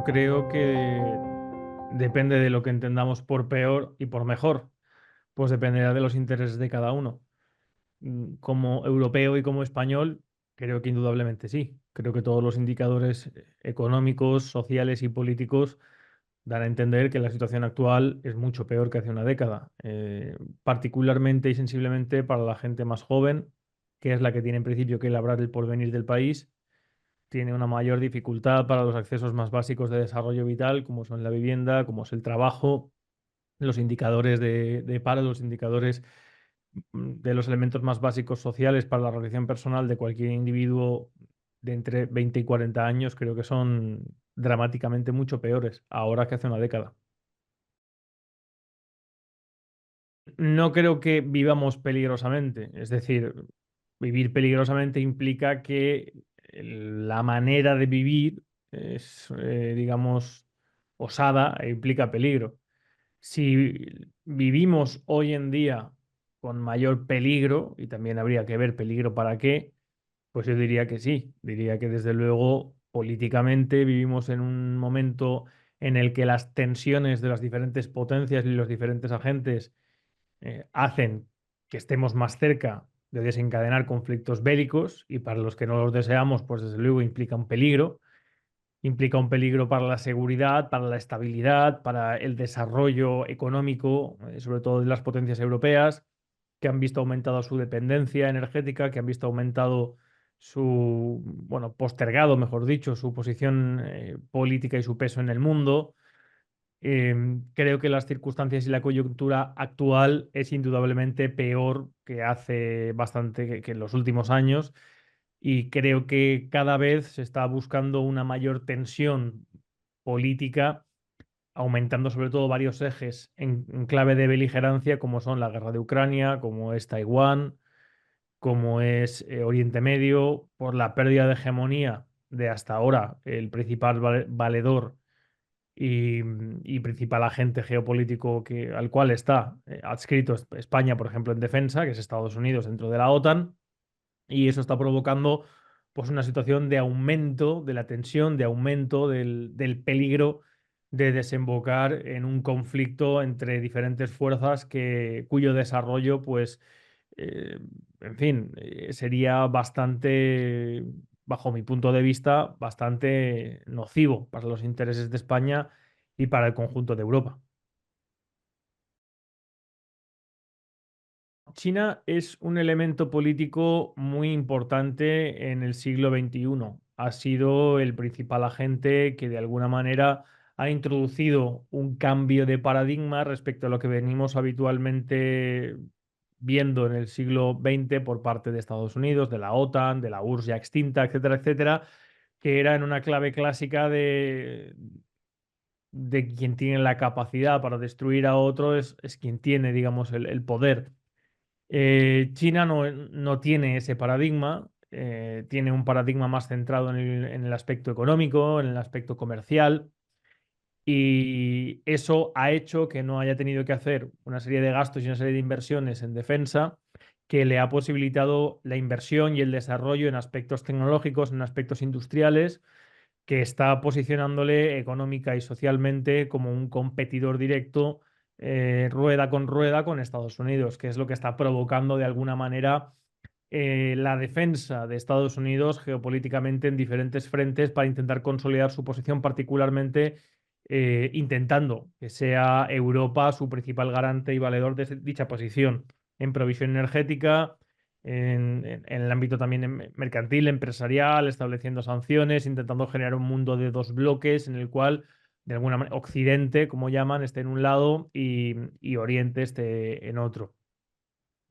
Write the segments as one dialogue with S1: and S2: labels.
S1: creo que depende de lo que entendamos por peor y por mejor, pues dependerá de los intereses de cada uno. Como europeo y como español, creo que indudablemente sí. Creo que todos los indicadores económicos, sociales y políticos dan a entender que la situación actual es mucho peor que hace una década, particularmente y sensiblemente para la gente más joven, que es la que tiene en principio que labrar el porvenir del país. Tiene una mayor dificultad para los accesos más básicos de desarrollo vital, como son la vivienda, como es el trabajo, los indicadores de paro, los indicadores de los elementos más básicos sociales para la realización personal de cualquier individuo de entre 20 y 40 años, creo que son dramáticamente mucho peores ahora que hace una década. No creo que vivamos peligrosamente, es decir, vivir peligrosamente implica que la manera de vivir es, digamos, osada e implica peligro. Si vivimos hoy en día con mayor peligro, y también habría que ver peligro para qué, pues yo diría que sí, diría que desde luego políticamente vivimos en un momento en el que las tensiones de las diferentes potencias y los diferentes agentes hacen que estemos más cerca de desencadenar conflictos bélicos y para los que no los deseamos, pues desde luego implica un peligro para la seguridad, para la estabilidad, para el desarrollo económico, sobre todo de las potencias europeas, que han visto aumentado su dependencia energética, que han visto aumentado su, bueno, postergado, mejor dicho, su posición política y su peso en el mundo. Creo que las circunstancias y la coyuntura actual es indudablemente peor que hace bastante que en los últimos años y creo que cada vez se está buscando una mayor tensión política, aumentando sobre todo varios ejes en clave de beligerancia, como son la guerra de Ucrania, como es Taiwán, como es Oriente Medio, por la pérdida de hegemonía de hasta ahora el principal valedor y, y principal agente geopolítico al cual está adscrito España, por ejemplo, en defensa, que es Estados Unidos dentro de la OTAN, y eso está provocando pues, una situación de aumento de la tensión, de aumento del peligro de desembocar en un conflicto entre diferentes fuerzas cuyo desarrollo, pues, eh, en fin, sería bastante, bajo mi punto de vista, bastante nocivo para los intereses de España y para el conjunto de Europa. China es un elemento político muy importante en el siglo XXI. Ha sido el principal agente que de alguna manera ha introducido un cambio de paradigma respecto a lo que venimos habitualmente viendo en el siglo XX por parte de Estados Unidos, de la OTAN, de la URSS ya extinta, etcétera, etcétera, que era en una clave clásica de quien tiene la capacidad para destruir a otro, es quien tiene, digamos, el poder. China no tiene ese paradigma, tiene un paradigma más centrado en el aspecto económico, en el aspecto comercial, y eso ha hecho que no haya tenido que hacer una serie de gastos y una serie de inversiones en defensa que le ha posibilitado la inversión y el desarrollo en aspectos tecnológicos, en aspectos industriales, que está posicionándole económica y socialmente como un competidor directo, rueda con Estados Unidos, que es lo que está provocando de alguna manera la defensa de Estados Unidos geopolíticamente en diferentes frentes para intentar consolidar su posición, particularmente intentando que sea Europa su principal garante y valedor de dicha posición en provisión energética, en el ámbito también mercantil, empresarial, estableciendo sanciones, intentando generar un mundo de dos bloques en el cual, de alguna manera, Occidente, como llaman, esté en un lado y Oriente esté en otro.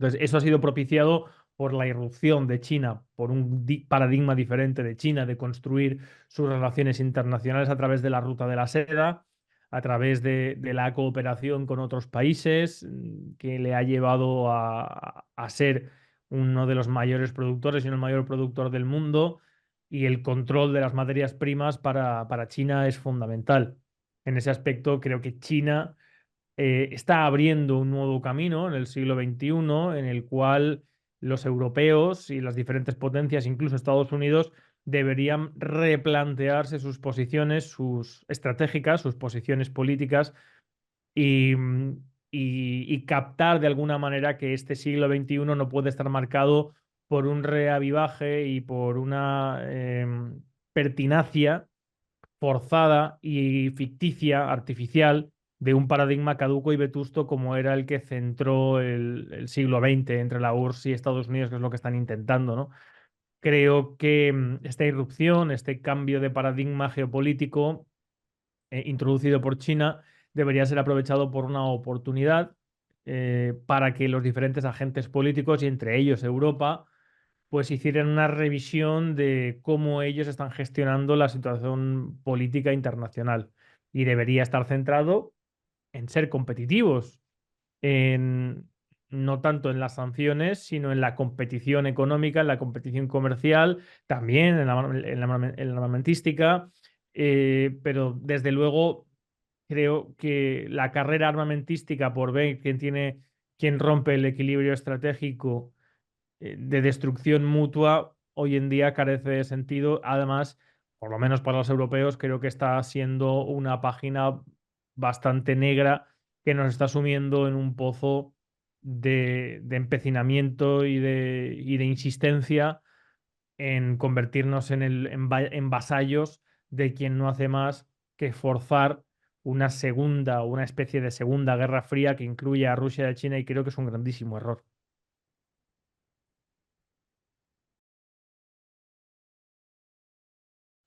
S1: Entonces, eso ha sido propiciado por la irrupción de China, por un paradigma diferente de China de construir sus relaciones internacionales a través de la ruta de la seda, a través de la cooperación con otros países, que le ha llevado a ser uno de los mayores productores y el mayor productor del mundo, y el control de las materias primas para China es fundamental. En ese aspecto, creo que China está abriendo un nuevo camino en el siglo XXI en el cual los europeos y las diferentes potencias, incluso Estados Unidos, deberían replantearse sus posiciones, sus estratégicas, sus posiciones políticas y, y captar de alguna manera que este siglo XXI no puede estar marcado por un reavivaje y por una pertinacia forzada y ficticia, artificial, de un paradigma caduco y vetusto como era el que centró el siglo XX entre la URSS y Estados Unidos, que es lo que están intentando, ¿no? Creo que esta irrupción, este cambio de paradigma geopolítico introducido por China, debería ser aprovechado por una oportunidad para que los diferentes agentes políticos, y entre ellos Europa, pues hicieran una revisión de cómo ellos están gestionando la situación política internacional. Y debería estar centrado en ser competitivos, en, no tanto en las sanciones, sino en la competición económica, en la competición comercial, también en la armamentística, pero desde luego creo que la carrera armamentística por ver quién rompe el equilibrio estratégico de destrucción mutua hoy en día carece de sentido. Además, por lo menos para los europeos, creo que está siendo una página bastante negra que nos está sumiendo en un pozo de empecinamiento y de insistencia en convertirnos en vasallos de quien no hace más que forzar una especie de segunda guerra fría que incluye a Rusia y a China, y creo que es un grandísimo error.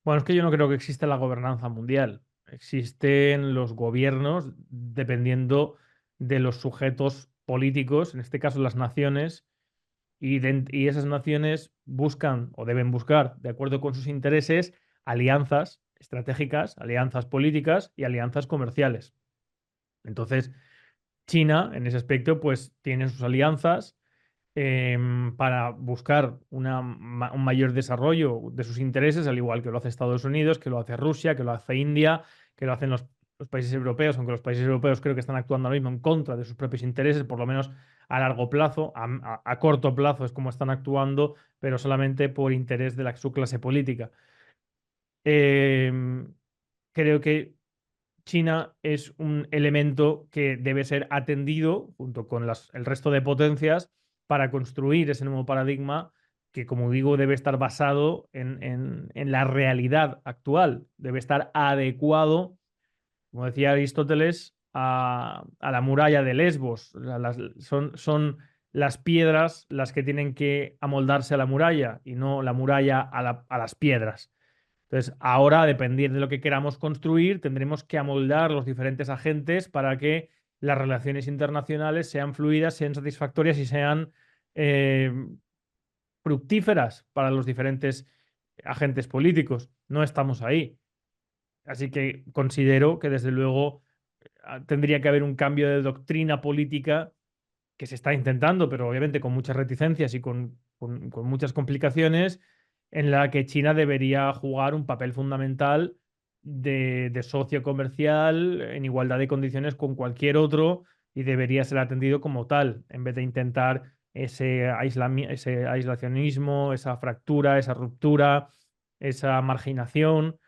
S1: Bueno, es que yo no creo que exista la gobernanza mundial. Existen los gobiernos dependiendo de los sujetos políticos, en este caso las naciones, y esas naciones buscan o deben buscar, de acuerdo con sus intereses, alianzas estratégicas, alianzas políticas y alianzas comerciales. Entonces, China, en ese aspecto, pues tiene sus alianzas para buscar un mayor desarrollo de sus intereses, al igual que lo hace Estados Unidos, que lo hace Rusia, que lo hace India, que lo hacen los países europeos, aunque los países europeos creo que están actuando ahora mismo en contra de sus propios intereses, por lo menos a largo plazo, a corto plazo es como están actuando, pero solamente por interés de su clase política. Em, Creo que China es un elemento que debe ser atendido junto con el resto de potencias para construir ese nuevo paradigma que, como digo, debe estar basado en la realidad actual, debe estar adecuado, como decía Aristóteles, a la muralla de Lesbos. O sea, son las piedras las que tienen que amoldarse a la muralla y no la muralla a las piedras. Entonces, ahora, a depender de lo que queramos construir, tendremos que amoldar los diferentes agentes para que las relaciones internacionales sean fluidas, sean satisfactorias y sean eh, fructíferas para los diferentes agentes políticos. No estamos ahí. Así que considero que, desde luego, tendría que haber un cambio de doctrina política que se está intentando, pero obviamente con muchas reticencias y con muchas complicaciones, en la que China debería jugar un papel fundamental de socio comercial en igualdad de condiciones con cualquier otro, y debería ser atendido como tal, en vez de intentar ese aislacionismo, esa fractura, esa ruptura, esa marginación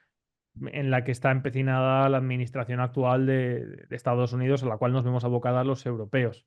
S1: en la que está empecinada la administración actual de Estados Unidos, a la cual nos vemos abocadas los europeos.